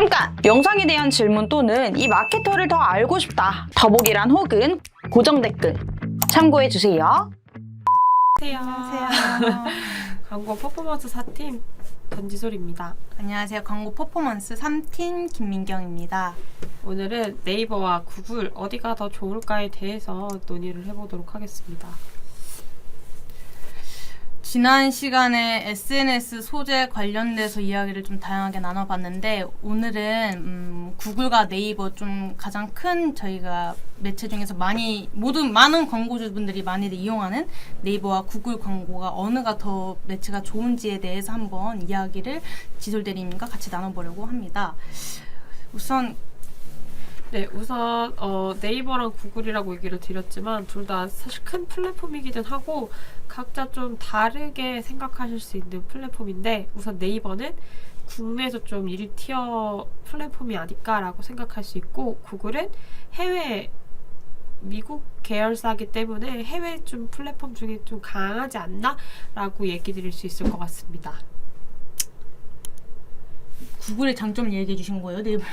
잠깐! 영상에 대한 질문 또는 이 마케터를 더 알고 싶다. 더보기란 혹은 고정 댓글 참고해주세요. 안녕하세요. 광고 퍼포먼스 4팀 전지솔입니다. 안녕하세요. 광고 퍼포먼스 3팀 김민경입니다. 오늘은 네이버와 구글 어디가 더 좋을까에 대해서 논의를 해보도록 하겠습니다. 지난 시간에 SNS 소재 관련돼서 이야기를 좀 다양하게 나눠봤는데 오늘은 구글과 네이버 좀 가장 큰 저희가 매체 중에서 많은 광고주분들이 많이들 이용하는 네이버와 구글 광고가 어느가 더 매체가 좋은지에 대해서 한번 이야기를 지솔 대리님과 같이 나눠보려고 합니다. 우선 네이버랑 구글이라고 얘기를 드렸지만 둘 다 사실 큰 플랫폼이기는 하고 각자 좀 다르게 생각하실 수 있는 플랫폼인데 우선 네이버는 국내에서 좀 1티어 플랫폼이 아닐까라고 생각할 수 있고 구글은 해외 미국 계열사이기 때문에 해외 좀 플랫폼 중에 좀 강하지 않나? 라고 얘기 드릴 수 있을 것 같습니다. 구글의 장점을 얘기해 주신 거예요? 네이버.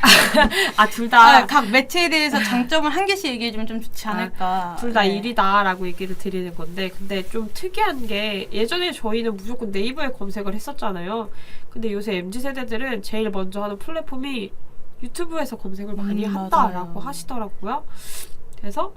둘 다 각 매체에 대해서 장점을 한 개씩 얘기해 주면 좀 좋지 않을까. 둘 다 일이다 라고 얘기를 드리는 건데 근데 좀 특이한 게 예전에 저희는 무조건 네이버에 검색을 했었잖아요. 근데 요새 MZ세대들은 제일 먼저 하는 플랫폼이 유튜브에서 검색을 많이 한다라고 맞아요. 하시더라고요. 그래서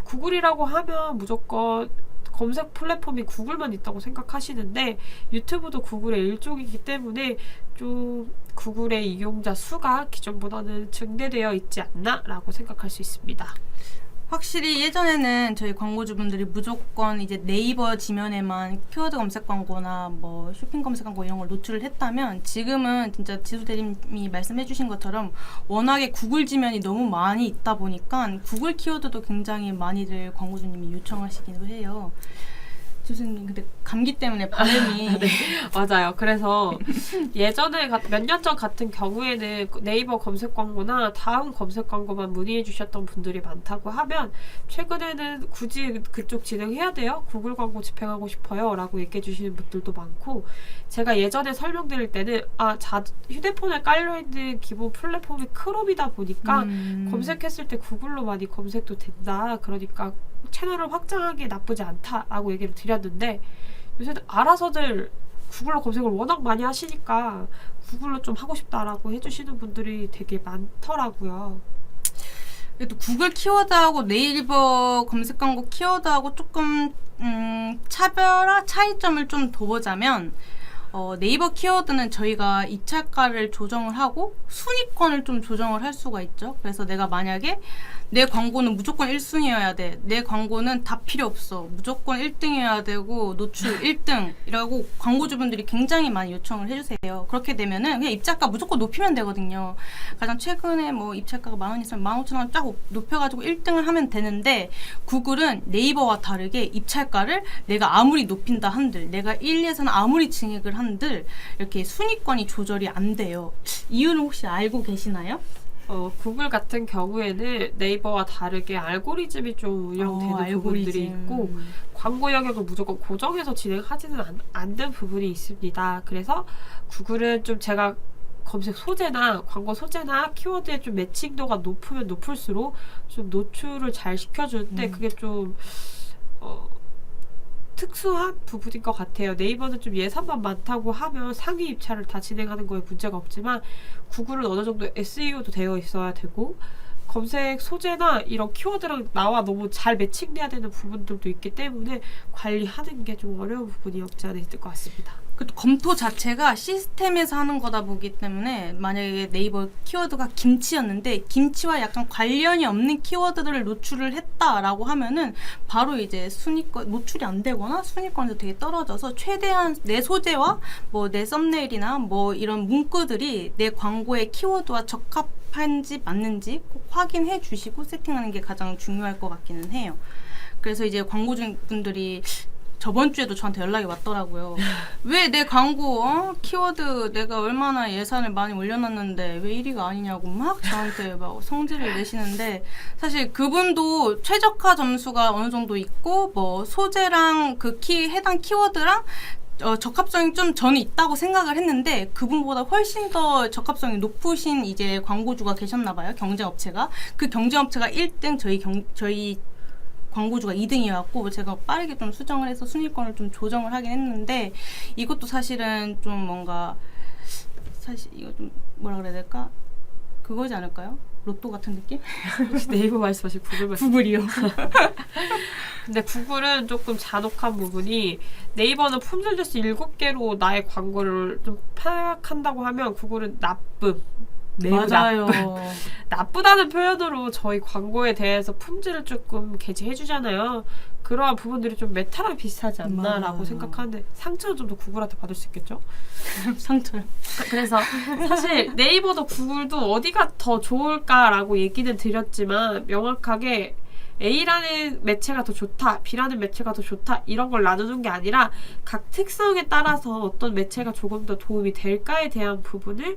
구글이라고 하면 무조건 검색 플랫폼이 구글만 있다고 생각하시는데 유튜브도 구글의 일종이기 때문에 좀 구글의 이용자 수가 기존보다는 증대되어 있지 않나 라고 생각할 수 있습니다. 확실히 예전에는 저희 광고주분들이 무조건 이제 네이버 지면에만 키워드 검색 광고나 뭐 쇼핑 검색 광고 이런 걸 노출을 했다면 지금은 진짜 지수 대리님이 말씀해 주신 것처럼 워낙에 구글 지면이 너무 많이 있다 보니까 구글 키워드도 굉장히 많이들 광고주님이 요청하시기도 해요. 지수님 근데 감기 때문에 발음이 네, 맞아요. 그래서 예전에 몇 년 전 같은 경우에는 네이버 검색 광고나 다음 검색 광고만 문의해 주셨던 분들이 많다고 하면 최근에는 굳이 그쪽 진행해야 돼요? 구글 광고 집행하고 싶어요 라고 얘기해 주시는 분들도 많고 제가 예전에 설명드릴 때는 휴대폰에 깔려있는 기본 플랫폼이 크롬이다 보니까 검색했을 때 구글로 많이 검색도 된다. 그러니까 채널을 확장하기에 나쁘지 않다라고 얘기를 드렸는데 요새는 알아서들 구글로 검색을 워낙 많이 하시니까 구글로 좀 하고 싶다라고 해주시는 분들이 되게 많더라고요. 그래도 구글 키워드하고 네이버 검색 광고 키워드하고 조금 차이점을 좀 둬보자면 네이버 키워드는 저희가 입찰가를 조정을 하고 순위권을 좀 조정을 할 수가 있죠. 그래서 내가 만약에 내 광고는 무조건 1순위여야 돼. 내 광고는 다 필요 없어. 무조건 1등이어야 되고 노출 1등이라고 광고주분들이 굉장히 많이 요청을 해주세요. 그렇게 되면은 그냥 입찰가 무조건 높이면 되거든요. 가장 최근에 뭐 입찰가가 10,000원 있으면 15,000원 쫙 높여가지고 1등을 하면 되는데 구글은 네이버와 다르게 입찰가를 내가 아무리 높인다 한들 내가 1, 2에서는 아무리 증액을 한들 이렇게 순위권이 조절이 안 돼요. 이유는 혹시 알고 계시나요? 구글 같은 경우에는 네이버와 다르게 알고리즘이 좀 운영되는 부분들이 있고 광고 영역을 무조건 고정해서 진행하지는 않는 부분이 있습니다. 그래서 구글은 좀 제가 검색 소재나 광고 소재나 키워드의 좀 매칭도가 높으면 높을수록 좀 노출을 잘 시켜주는데 그게 좀 특수한 부분인 것 같아요. 네이버는 좀 예산만 많다고 하면 상위 입찰을 다 진행하는 거에 문제가 없지만 구글은 어느 정도 SEO도 되어 있어야 되고 검색 소재나 이런 키워드랑 나와 너무 잘 매칭돼야 되는 부분들도 있기 때문에 관리하는 게 좀 어려운 부분이 없지 않아 있을 것 같습니다. 그래도 검토 자체가 시스템에서 하는 거다 보기 때문에 만약에 네이버 키워드가 김치였는데 김치와 약간 관련이 없는 키워드들을 노출을 했다라고 하면은 바로 이제 순위권 노출이 안 되거나 순위권에서 되게 떨어져서 최대한 내 소재와 뭐 내 썸네일이나 뭐 이런 문구들이 내 광고의 키워드와 적합한지 맞는지 꼭 확인해 주시고 세팅하는 게 가장 중요할 것 같기는 해요. 그래서 이제 광고주분들이 저번 주에도 저한테 연락이 왔더라고요. 왜 내 광고 키워드 내가 얼마나 예산을 많이 올려놨는데 왜 1위가 아니냐고 막 저한테 막 성질을 내시는데 사실 그분도 최적화 점수가 어느 정도 있고 뭐 소재랑 그 해당 키워드랑 적합성이 좀 저는 있다고 생각을 했는데 그분보다 훨씬 더 적합성이 높으신 이제 광고주가 계셨나 봐요. 경쟁업체가. 그 경쟁업체가 1등, 저희 광고주가 2등이었고 제가 빠르게 좀 수정을 해서 순위권을 좀 조정을 하긴 했는데 이것도 사실은 좀 뭔가 사실 이거 좀 뭐라 그래야 될까? 그거지 않을까요? 로또 같은 느낌? 네이버 말씀하신 구글 말씀. 구글이요. 근데 구글은 조금 잔혹한 부분이 네이버는 품질 지수 7개로 나의 광고를 좀 파악한다고 하면 구글은 나쁨. 매우 맞아요. 나쁘다는 표현으로 저희 광고에 대해서 품질을 조금 게재해주잖아요. 그러한 부분들이 좀 메타랑 비슷하지 않나라고 맞아요. 생각하는데 상처는 좀 더 구글한테 받을 수 있겠죠? 상처요. 그래서 사실 네이버도 구글도 어디가 더 좋을까라고 얘기는 드렸지만 명확하게 A라는 매체가 더 좋다, B라는 매체가 더 좋다 이런 걸 나누는 게 아니라 각 특성에 따라서 어떤 매체가 조금 더 도움이 될까에 대한 부분을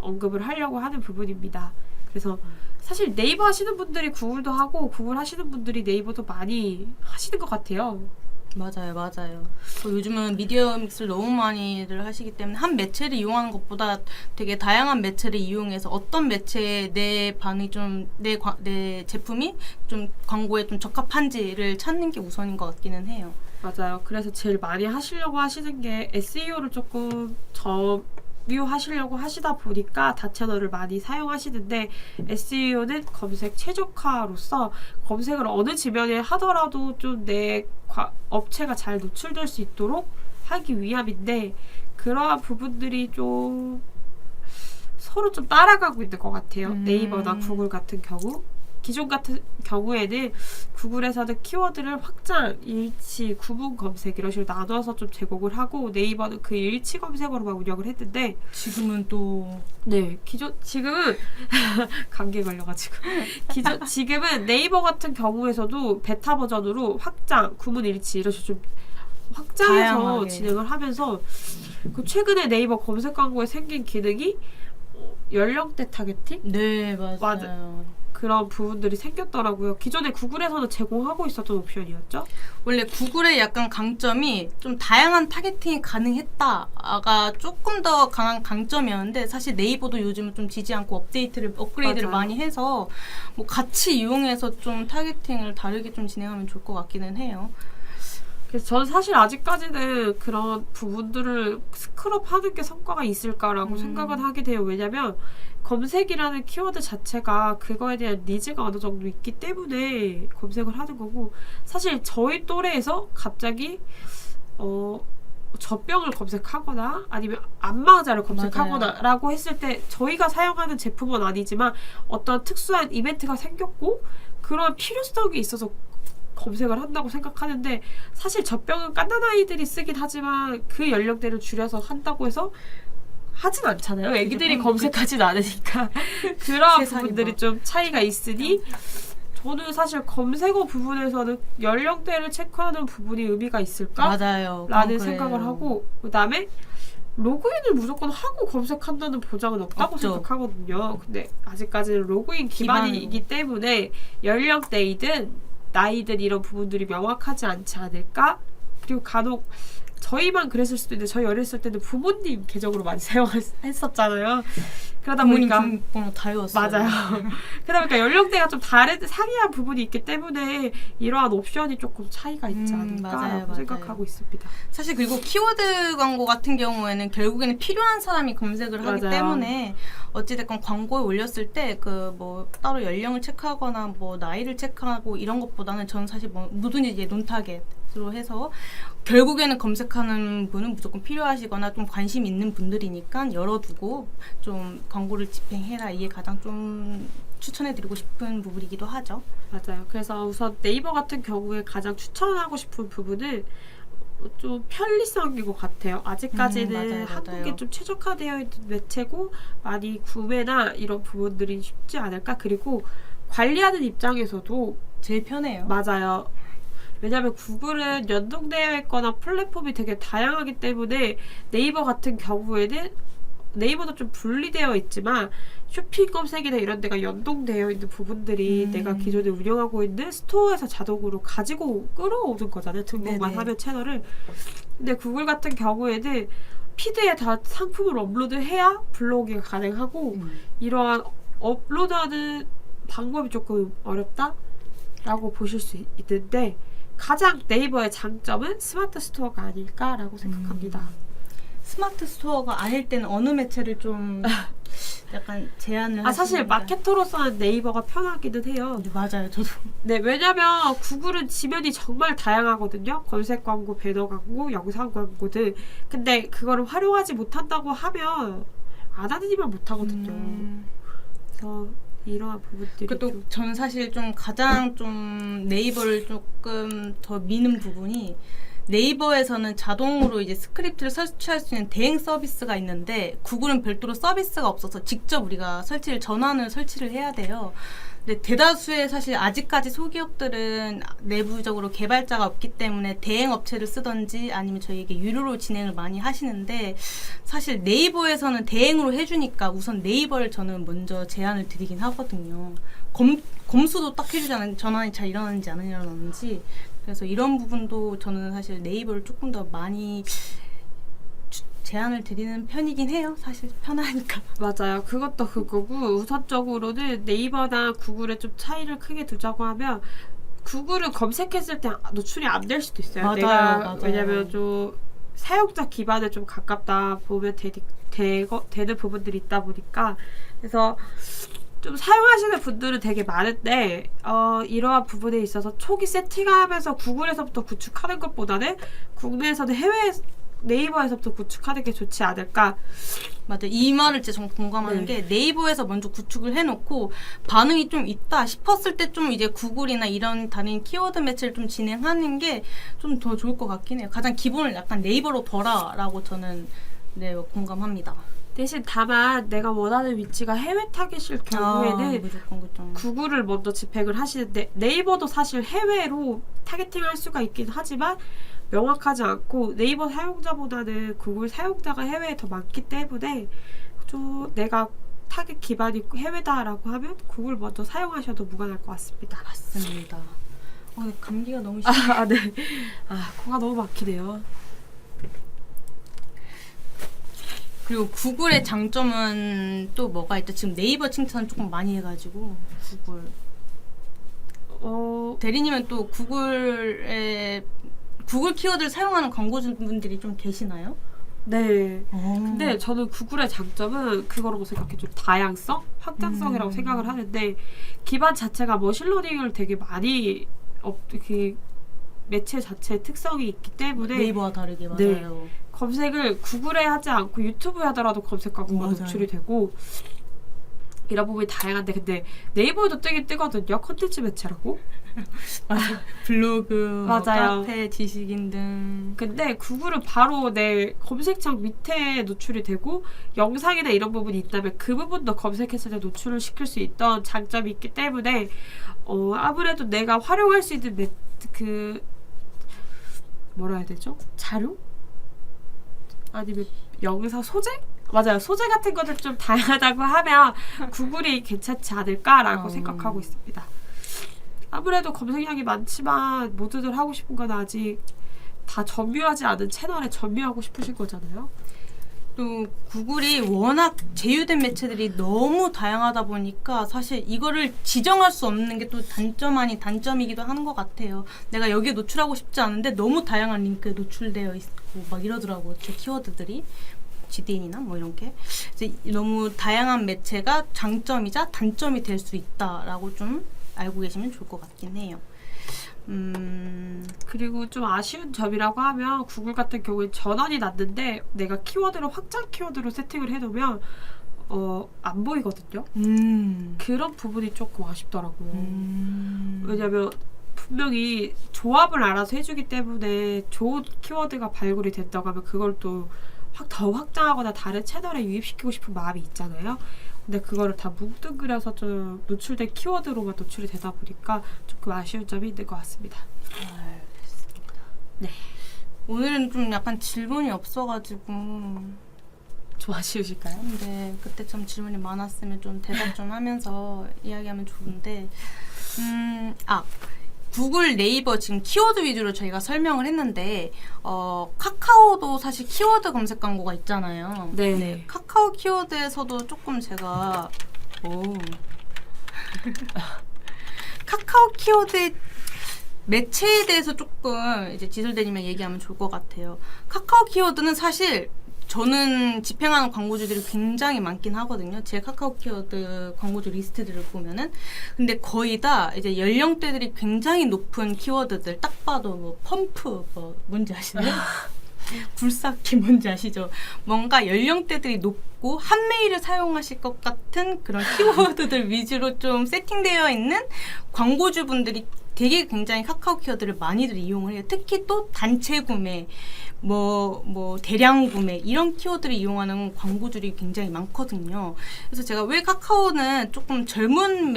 언급을 하려고 하는 부분입니다. 그래서 사실 네이버 하시는 분들이 구글도 하고 구글 하시는 분들이 네이버도 많이 하시는 것 같아요. 맞아요. 요즘은 미디어 믹스를 너무 많이들 하시기 때문에 한 매체를 이용하는 것보다 되게 다양한 매체를 이용해서 어떤 매체에 내 반응이 좀 내 제품이 좀 광고에 좀 적합한지를 찾는 게 우선인 것 같기는 해요. 맞아요. 그래서 제일 많이 하시려고 하시는 게 SEO를 조금 점유하시려고 하시다 보니까 다채널을 많이 사용하시는데 SEO는 검색 최적화로서 검색을 어느 지면에 하더라도 좀 내 업체가 잘 노출될 수 있도록 하기 위함인데 그러한 부분들이 좀 서로 좀 따라가고 있는 것 같아요. 네이버나 구글 같은 경우. 기존 같은 경우에는 구글에서는 키워드를 확장, 일치, 구분 검색 이런 식으로 나눠서 좀 제공을 하고 네이버는 그 일치 검색어로만 운영을 했는데 지금은 또 지금은 감기 걸려가지고 지금은 네이버 같은 경우에서도 베타 버전으로 확장, 구분, 일치 이런 식으로 좀 확장해서 다양하게. 진행을 하면서 그 최근에 네이버 검색 광고에 생긴 기능이 연령대 타겟팅? 네, 맞아요. 맞아. 그런 부분들이 생겼더라고요. 기존에 구글에서는 제공하고 있었던 옵션이었죠? 원래 구글의 약간 강점이 좀 다양한 타겟팅이 가능했다가 조금 더 강한 강점이었는데 사실 네이버도 요즘은 좀 지지 않고 업그레이드를 맞아요. 많이 해서 뭐 같이 이용해서 좀 타겟팅을 다르게 좀 진행하면 좋을 것 같기는 해요. 그래서 저는 사실 아직까지는 그런 부분들을 스크럽하는 게 성과가 있을까라고 생각은 하게 돼요. 왜냐면 검색이라는 키워드 자체가 그거에 대한 니즈가 어느 정도 있기 때문에 검색을 하는 거고 사실 저희 또래에서 갑자기 젖병을 검색하거나 아니면 안마의자를 검색하거나 라고 했을 때 저희가 사용하는 제품은 아니지만 어떤 특수한 이벤트가 생겼고 그런 필요성이 있어서 검색을 한다고 생각하는데 사실 젖병은 깐난아이들이 쓰긴 하지만 그 연령대를 줄여서 한다고 해서 하진 않잖아요. 애기들이 검색하진 않으니까 그런 부분들이 좀 차이가 있으니 저는 사실 검색어 부분에서는 연령대를 체크하는 부분이 의미가 있을까? 맞아요. 라는 생각을 하고 그 다음에 로그인을 무조건 하고 검색한다는 보장은 없다고 없죠. 생각하거든요. 근데 아직까지는 로그인 기반이기 때문에 연령대이든 나이든 이런 부분들이 명확하지 않지 않을까? 그리고 간혹 저희만 그랬을 수도 있는데 저희 어렸을 때는 부모님 계정으로 많이 사용했었잖아요. 그러다 보니까 주민번호 다 외웠어요. 맞아요. 그러다 보니까 연령대가 좀 상이한 부분이 있기 때문에 이러한 옵션이 조금 차이가 있지 않을까라고 맞아요. 생각하고 있습니다. 사실 그리고 키워드 광고 같은 경우에는 결국에는 필요한 사람이 검색을 하기 맞아요. 때문에 어찌됐건 광고에 올렸을 때 그 뭐 따로 연령을 체크하거나 뭐 나이를 체크하고 이런 것보다는 저는 사실 뭐 뭐든지 이제 논타겟으로 해서 결국에는 검색하는 분은 무조건 필요하시거나 좀 관심 있는 분들이니까 열어두고 좀 광고를 집행해라 이게 가장 좀 추천해드리고 싶은 부분이기도 하죠. 맞아요. 그래서 우선 네이버 같은 경우에 가장 추천하고 싶은 부분은 좀 편리성인 것 같아요. 아직까지는 맞아요. 한국에 좀 최적화되어 있는 매체고 많이 구매나 이런 부분들이 쉽지 않을까. 그리고 관리하는 입장에서도 제일 편해요. 맞아요. 왜냐하면 구글은 연동되어 있거나 플랫폼이 되게 다양하기 때문에 네이버 같은 경우에는 네이버도 좀 분리되어 있지만 쇼핑 검색이나 이런 데가 연동되어 있는 부분들이 내가 기존에 운영하고 있는 스토어에서 자동으로 가지고 끌어오는 거잖아요. 등록만 네네. 하면 채널을. 근데 구글 같은 경우에는 피드에 다 상품을 업로드해야 블로깅이 가능하고 이러한 업로드하는 방법이 조금 어렵다라고 보실 수 있는데 가장 네이버의 장점은 스마트 스토어가 아닐까라고 생각합니다. 스마트 스토어가 아닐 때는 어느 매체를 좀 약간 제한을 사실 하시는가? 마케터로서는 네이버가 편하기는 해요. 네, 맞아요. 저도. 네, 왜냐면 구글은 지면이 정말 다양하거든요. 검색 광고, 배너 광고, 영상 광고 등. 근데 그거를 활용하지 못한다고 하면 안 하는 이만 못하거든요. 그래서 이러한 부분들이 그또 좀 저는 사실 좀 가장 좀 네이버를 조금 더 미는 부분이 네이버에서는 자동으로 이제 스크립트를 설치할 수 있는 대행 서비스가 있는데 구글은 별도로 서비스가 없어서 직접 우리가 전원을 설치를 해야 돼요. 근데 대다수의 사실 아직까지 소기업들은 내부적으로 개발자가 없기 때문에 대행 업체를 쓰던지 아니면 저희에게 유료로 진행을 많이 하시는데 사실 네이버에서는 대행으로 해주니까 우선 네이버를 저는 먼저 제안을 드리긴 하거든요. 검수도 딱 해주잖아요. 전환이 잘 일어나는지 안 일어나는지. 그래서 이런 부분도 저는 사실 네이버를 조금 더 많이 제안을 드리는 편이긴 해요. 사실 편하니까. 맞아요. 그것도 그거고 우선적으로는 네이버나 구글에 좀 차이를 크게 두자고 하면 구글은 검색했을 때 노출이 안 될 수도 있어요. 맞아요, 내가 맞아요. 왜냐면 좀 사용자 기반에 좀 가깝다 보면 되는 부분들이 있다 보니까 그래서 좀 사용하시는 분들은 되게 많은데 이러한 부분에 있어서 초기 세팅하면서 구글에서부터 구축하는 것보다는 국내에서는 네이버에서부터 구축하는 게 좋지 않을까. 맞아. 이 말을 진짜 정말 공감하는 게 네이버에서 먼저 구축을 해놓고 반응이 좀 있다 싶었을 때 좀 이제 구글이나 이런 다른 키워드 매체를 좀 진행하는 게 좀 더 좋을 것 같긴 해요. 가장 기본을 약간 네이버로 둬라라고 저는 네, 공감합니다. 대신 다만 내가 원하는 위치가 해외 타겟일 경우에는 무조건 그죠. 구글을 먼저 집행을 하시는데 네이버도 사실 해외로 타겟팅할 수가 있긴 하지만 명확하지 않고 네이버 사용자보다는 구글 사용자가 해외에 더 많기 때문에 좀 내가 타겟 기반이 해외다라고 하면 구글 먼저 사용하셔도 무관할 것 같습니다. 맞습니다. 근데 감기가 너무 심해. 네. 코가 너무 막히네요. 그리고 구글의 장점은 또 뭐가 있죠? 지금 네이버 칭찬 조금 많이 해가지고 구글. 대리님은 또 구글 키워드를 사용하는 광고주분들이 좀 계시나요? 네. 근데 저는 구글의 장점은 그거라고 생각해. 좀 다양성? 확장성이라고 생각을 하는데 기반 자체가 머신러닝을 되게 많이 그 매체 자체의 특성이 있기 때문에 네이버와 다르게 맞아요. 네. 검색을 구글에 하지 않고 유튜브에 하더라도 검색 광고가 맞아요. 노출이 되고 이런 부분이 다양한데 근데 네이버에도 뜨긴 뜨거든요. 콘텐츠 매체라고. 블로그, 맞아요. 카페, 지식인 등. 근데 구글은 바로 내 검색창 밑에 노출이 되고 영상이나 이런 부분이 있다면 그 부분도 검색했을 때 노출을 시킬 수 있던 장점이 있기 때문에 아무래도 내가 활용할 수 있는 뭐라 해야 되죠? 자료? 아니면 영상 소재? 맞아요. 소재 같은 것들 좀 다양하다고 하면 구글이 괜찮지 않을까라고 생각하고 있습니다. 아무래도 검색량이 많지만 모두들 하고 싶은 건 아직 다 점유하지 않은 채널에 점유하고 싶으신 거잖아요. 또 구글이 워낙 제휴된 매체들이 너무 다양하다 보니까 사실 이거를 지정할 수 없는 게 또 단점 아닌 단점이기도 하는 것 같아요. 내가 여기에 노출하고 싶지 않은데 너무 다양한 링크에 노출되어 있고 막 이러더라고요. 제 키워드들이. GDN이나 뭐 이런 게 너무 다양한 매체가 장점이자 단점이 될 수 있다라고 좀 알고 계시면 좋을 것 같긴 해요. 그리고 좀 아쉬운 점이라고 하면 구글 같은 경우에 전환이 났는데 내가 키워드를 확장 키워드로 세팅을 해놓으면 안 보이거든요. 그런 부분이 조금 아쉽더라고요. 왜냐면 분명히 조합을 알아서 해주기 때문에 좋은 키워드가 발굴이 된다고 하면 그걸 또 더 확장하거나 다른 채널에 유입시키고 싶은 마음이 있잖아요. 근데 그거를 다 뭉뚱그려서 좀 노출된 키워드로만 노출이 되다 보니까 조금 아쉬운 점이 있는 것 같습니다. 알겠습니다. 네. 오늘은 좀 약간 질문이 없어가지고 좀 아쉬우실까요? 근데 그때 좀 질문이 많았으면 좀 대답 좀 하면서 이야기하면 좋은데 구글, 네이버 지금 키워드 위주로 저희가 설명을 했는데 카카오도 사실 키워드 검색 광고가 있잖아요. 네. 카카오 키워드에서도 조금 제가 카카오 키워드 매체에 대해서 조금 이제 지솔대님이랑 얘기하면 좋을 것 같아요. 카카오 키워드는 사실 저는 집행하는 광고주들이 굉장히 많긴 하거든요. 제 카카오 키워드 광고주 리스트들을 보면은. 근데 거의 다 이제 연령대들이 굉장히 높은 키워드들, 딱 봐도 뭐 펌프, 뭔지 아시나요? 굴삭기 뭔지 아시죠? 뭔가 연령대들이 높고 한 메일을 사용하실 것 같은 그런 키워드들 위주로 좀 세팅되어 있는 광고주분들이 되게 굉장히 카카오 키워드를 많이들 이용을 해요. 특히 또 단체 구매, 대량 구매 이런 키워드를 이용하는 광고주들이 굉장히 많거든요. 그래서 제가 왜 카카오는 조금 젊은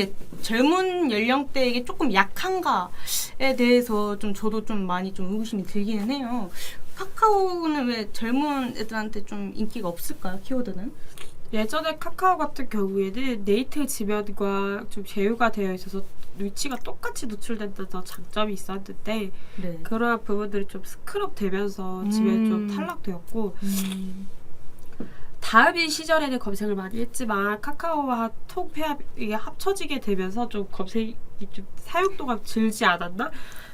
연령대에게 조금 약한가에 대해서 좀 저도 좀 많이 좀 의구심이 들기는 해요. 카카오는 왜 젊은 애들한테 좀 인기가 없을까요? 키워드는? 예전에 카카오 같은 경우에는 네이트 지면과 좀 제휴가 되어 있어서 위치가 똑같이 노출된다는 장점이 있었는데 네. 그러한 부분들이 좀 스크럽 되면서 지면이 좀 탈락되었고 다음인 시절에는 검색을 많이 했지만 카카오와 톡폐합 이게 합쳐지게 되면서 좀 검색이 좀 사용도가 줄지 않았나?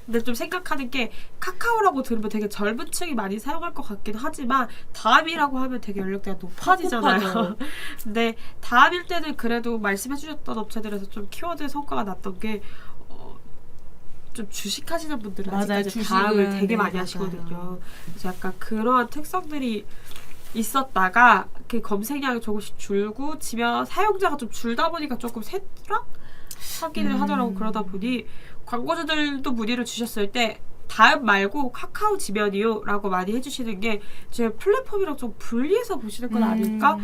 근데 좀 생각하는 게 카카오라고 들으면 되게 젊은 층이 많이 사용할 것 같긴 하지만 다음이라고 하면 되게 연령대가 높아지잖아요. 근데 다음일 때는 그래도 말씀해주셨던 업체들에서 좀 키워드 성과가 났던 게 좀 주식하시는 분들은 아직까지 다음을 되게 많이 하시거든요. 그래서 약간 그러한 특성들이 있었다가 그 검색량이 조금씩 줄고 지면 사용자가 좀 줄다 보니까 조금 쇠락하기는 하더라고. 그러다 보니 광고주들도 문의를 주셨을 때 다음 말고 카카오 지면이요 라고 많이 해주시는 게 제 플랫폼이랑 좀 분리해서 보시는 건 아닐까?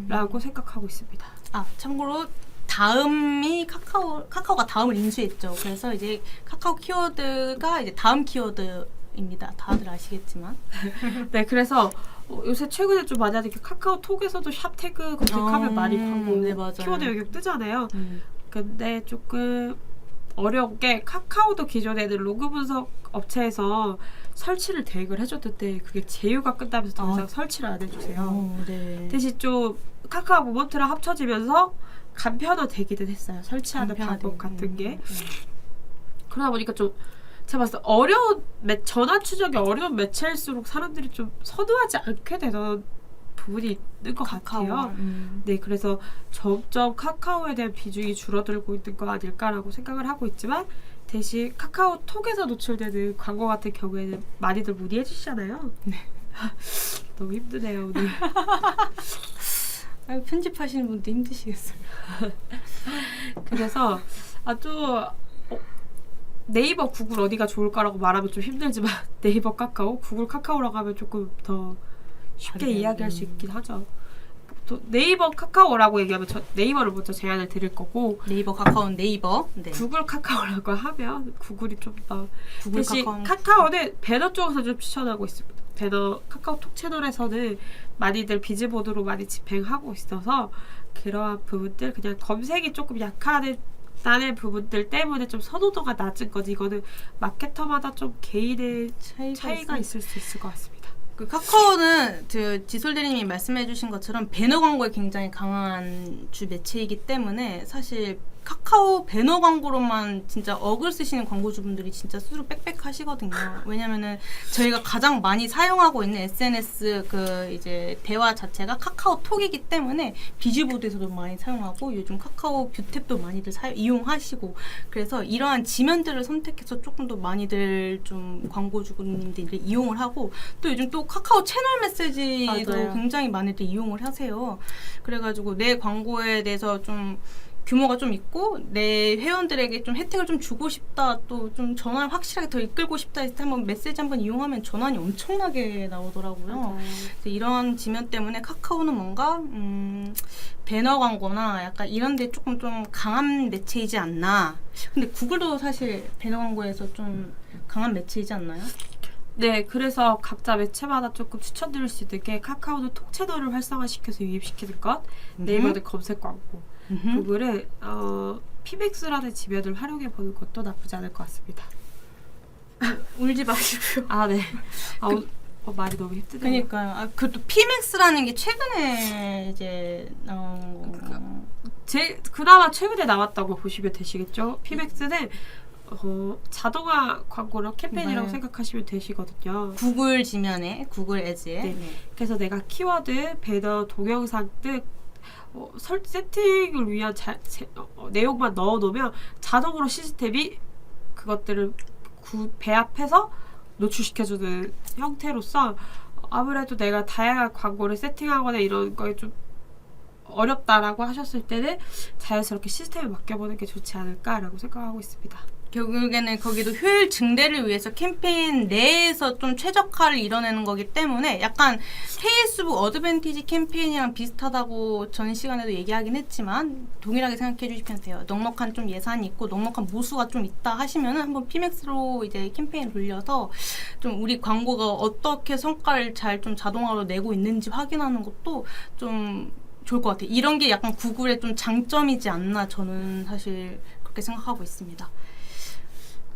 라고 생각하고 있습니다. 참고로 다음이 카카오가 다음을 인수했죠. 그래서 이제 카카오 키워드가 이제 다음 키워드입니다. 다들 아시겠지만. 네, 그래서 요새 최근에 좀 많이 하는 게 카카오톡에서도 샵 태그 검색하면 많이 광고 네, 맞아요. 키워드 영역 뜨잖아요. 근데 조금 어려운 게 카카오도 기존에는 로그 분석 업체에서 설치를 대행을 해줬는데 그게 제휴가 끝나면서 더 이상 설치를 안 해주세요. 네. 대신 좀 카카오 모먼트랑 합쳐지면서 간편화되기는 했어요. 설치하는 방법 같은 게. 그러다 보니까 좀 제가 봤을 때 전환 추적이 어려운 매체일수록 사람들이 좀 선호하지 않게 되던 부분이 있는 것 같아요. 네, 그래서 점점 카카오에 대한 비중이 줄어들고 있는 거 아닐까라고 생각을 하고 있지만 대신 카카오톡에서 노출되는 광고 같은 경우에는 많이들 문의해 주시잖아요. 네. 너무 힘드네요, 오늘. 편집하시는 분도 힘드시겠어요. 그래서 아주 네이버, 구글 어디가 좋을까라고 말하면 좀 힘들지만 네이버, 카카오, 구글, 카카오라고 하면 조금 더 쉽게 이야기할 수 있긴 하죠. 또 네이버, 카카오라고 얘기하면 저 네이버를 먼저 제안을 드릴 거고 네이버, 카카오는 네이버. 네. 구글, 카카오라고 하면 구글이 좀 더 구글, 대신 카카오는 배너 쪽에서 좀 추천하고 있습니다. 배너 카카오톡 채널에서는 많이들 비즈보드로 많이 집행하고 있어서 그러한 부분들 그냥 검색이 조금 약하다는 부분들 때문에 좀 선호도가 낮은 거지 이거는 마케터마다 좀 개인의 차이가 있을 수 있을 것 같습니다. 그 카카오는 지솔대리님이 말씀해주신 것처럼 배너 광고에 굉장히 강한 주 매체이기 때문에 사실 카카오 배너 광고로만 진짜 억을 쓰시는 광고주분들이 진짜 수두룩 빽빽하시거든요. 왜냐면은 저희가 가장 많이 사용하고 있는 SNS 이제 대화 자체가 카카오톡이기 때문에 비즈보드에서도 많이 사용하고 요즘 카카오 뷰탭도 많이들 이용하시고 그래서 이러한 지면들을 선택해서 조금 더 많이들 좀 광고주분들이 이용을 하고 또 요즘 또 카카오 채널 메시지도 맞아요. 굉장히 많이들 이용을 하세요. 그래가지고 내 광고에 대해서 좀 규모가 좀 있고 내 회원들에게 좀 혜택을 좀 주고 싶다 또 좀 전환을 확실하게 더 이끌고 싶다 했을 때 한번 메시지 한번 이용하면 전환이 엄청나게 나오더라고요. 이런 지면 때문에 카카오는 뭔가 배너 광고나 약간 이런 데 조금 좀 강한 매체이지 않나. 근데 구글도 사실 배너 광고에서 좀 강한 매체이지 않나요? 네, 그래서 각자 매체마다 조금 추천드릴 수 있는 게 카카오는 톡 채널을 활성화시켜서 유입시키는 것, 네이버는 검색 광고, 구글은 피맥스라는 지면을 활용해 보는 것도 나쁘지 않을 것 같습니다. 울지 마시고요. 아, 네. 말이 너무 힘드네요. 그러니까요. 그것도 피맥스라는 게 최근에 이제 그나마 최근에 나왔다고 보시면 되시겠죠. 피맥스는 자동화 광고랑 캠페인이라고 네. 생각하시면 되시거든요. 구글 지면에 구글 애즈에 네. 그래서 내가 키워드, 배너, 동영상 등 세팅을 위한 내용만 넣어놓으면 자동으로 시스템이 그것들을 배합해서 노출시켜주는 형태로서 아무래도 내가 다양한 광고를 세팅하거나 이런 거에 좀 어렵다라고 하셨을 때는 자연스럽게 시스템에 맡겨보는 게 좋지 않을까라고 생각하고 있습니다. 결국에는 거기도 효율 증대를 위해서 캠페인 내에서 좀 최적화를 이뤄내는 거기 때문에 약간 페이스북 어드밴티지 캠페인이랑 비슷하다고 전 시간에도 얘기하긴 했지만 동일하게 생각해 주시면 돼요. 넉넉한 좀 예산이 있고 넉넉한 모수가 좀 있다 하시면은 한번 피맥스로 이제 캠페인 돌려서 좀 우리 광고가 어떻게 성과를 잘 좀 자동화로 내고 있는지 확인하는 것도 좀 좋을 것 같아요. 이런 게 약간 구글의 좀 장점이지 않나 저는 사실 그렇게 생각하고 있습니다.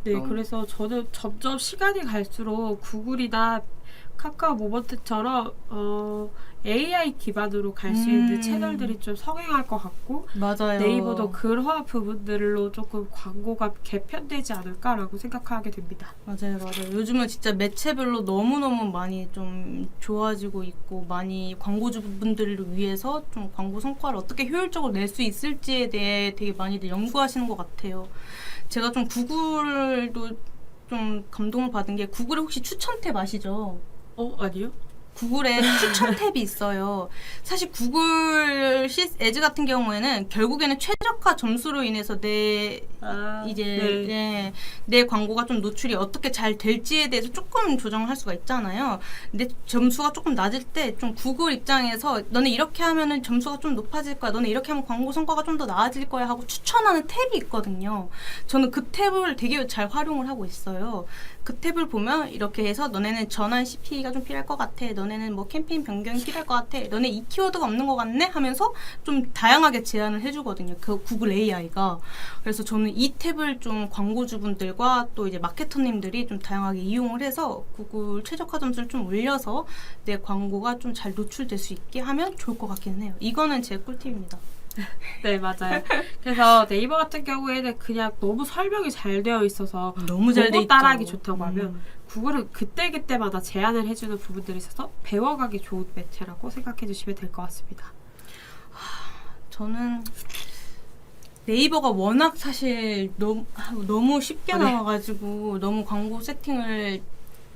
네, 그래서 저는 점점 시간이 갈수록 구글이나 카카오 모먼트처럼 AI 기반으로 갈 수 있는 채널들이 좀 성행할 것 같고 맞아요. 네이버도 그러한 부분들로 조금 광고가 개편되지 않을까라고 생각하게 됩니다. 맞아요. 요즘은 진짜 매체별로 너무너무 많이 좀 좋아지고 있고 많이 광고주분들을 위해서 좀 광고 성과를 어떻게 효율적으로 낼 수 있을지에 대해 되게 많이들 연구하시는 것 같아요. 제가 좀 구글도 좀 감동을 받은 게 구글에 혹시 추천 탭 아시죠? 아니요? 구글에 추천 탭이 있어요. 사실 구글 애즈 같은 경우에는 결국에는 최적화 점수로 인해서 내 광고가 좀 노출이 어떻게 잘 될지에 대해서 조금 조정할 수가 있잖아요. 근데 점수가 조금 낮을 때 좀 구글 입장에서 너네 이렇게 하면은 점수가 좀 높아질 거야. 너네 이렇게 하면 광고 성과가 좀 더 나아질 거야 하고 추천하는 탭이 있거든요. 저는 그 탭을 되게 잘 활용을 하고 있어요. 그 탭을 보면 이렇게 해서 너네는 전환 CP가 좀 필요할 것 같아. 너네는 뭐 캠페인 변경이 필요할 것 같아. 너네 이 키워드가 없는 것 같네 하면서 좀 다양하게 제안을 해주거든요. 그 구글 AI가. 그래서 저는 이 탭을 좀 광고주분들과 또 이제 마케터님들이 좀 다양하게 이용을 해서 구글 최적화 점수를 좀 올려서 내 광고가 좀 잘 노출될 수 있게 하면 좋을 것 같기는 해요. 이거는 제 꿀팁입니다. 네, 맞아요. 그래서 네이버 같은 경우에는 그냥 너무 설명이 잘 되어 있어서 너무 잘 돼 있죠. 따라하기 좋다고 하면 구글은 그때그때마다 제안을 해주는 부분들이 있어서 배워가기 좋은 매체라고 생각해 주시면 될 것 같습니다. 저는 네이버가 워낙 사실 너무 쉽게 나와가지고 너무 광고 세팅을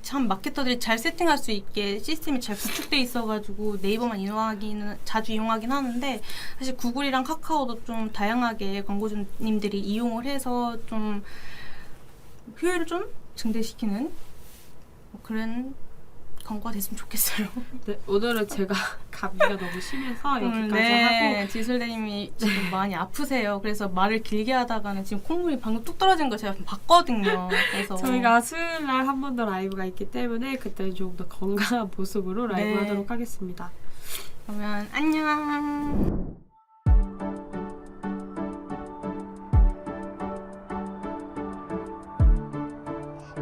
참 마케터들이 잘 세팅할 수 있게 시스템이 잘 구축돼 있어가지고 네이버만 자주 이용하긴 하는데 사실 구글이랑 카카오도 좀 다양하게 광고주님들이 이용을 해서 좀 효율을 좀 증대시키는 그런 광고가 됐으면 좋겠어요. 네, 오늘은 제가 감기가 너무 심해서 여기까지 하고 지술대님이 지금 많이 아프세요. 그래서 말을 길게 하다가는 지금 콧물이 방금 뚝 떨어진 거 제가 봤거든요. 그래서 저희가 수요일날 한 번 더 라이브가 있기 때문에 그때는 조금 더 건강한 모습으로 라이브 하도록 하겠습니다. 그러면 안녕.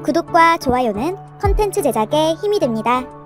구독과 좋아요는 컨텐츠 제작에 힘이 됩니다.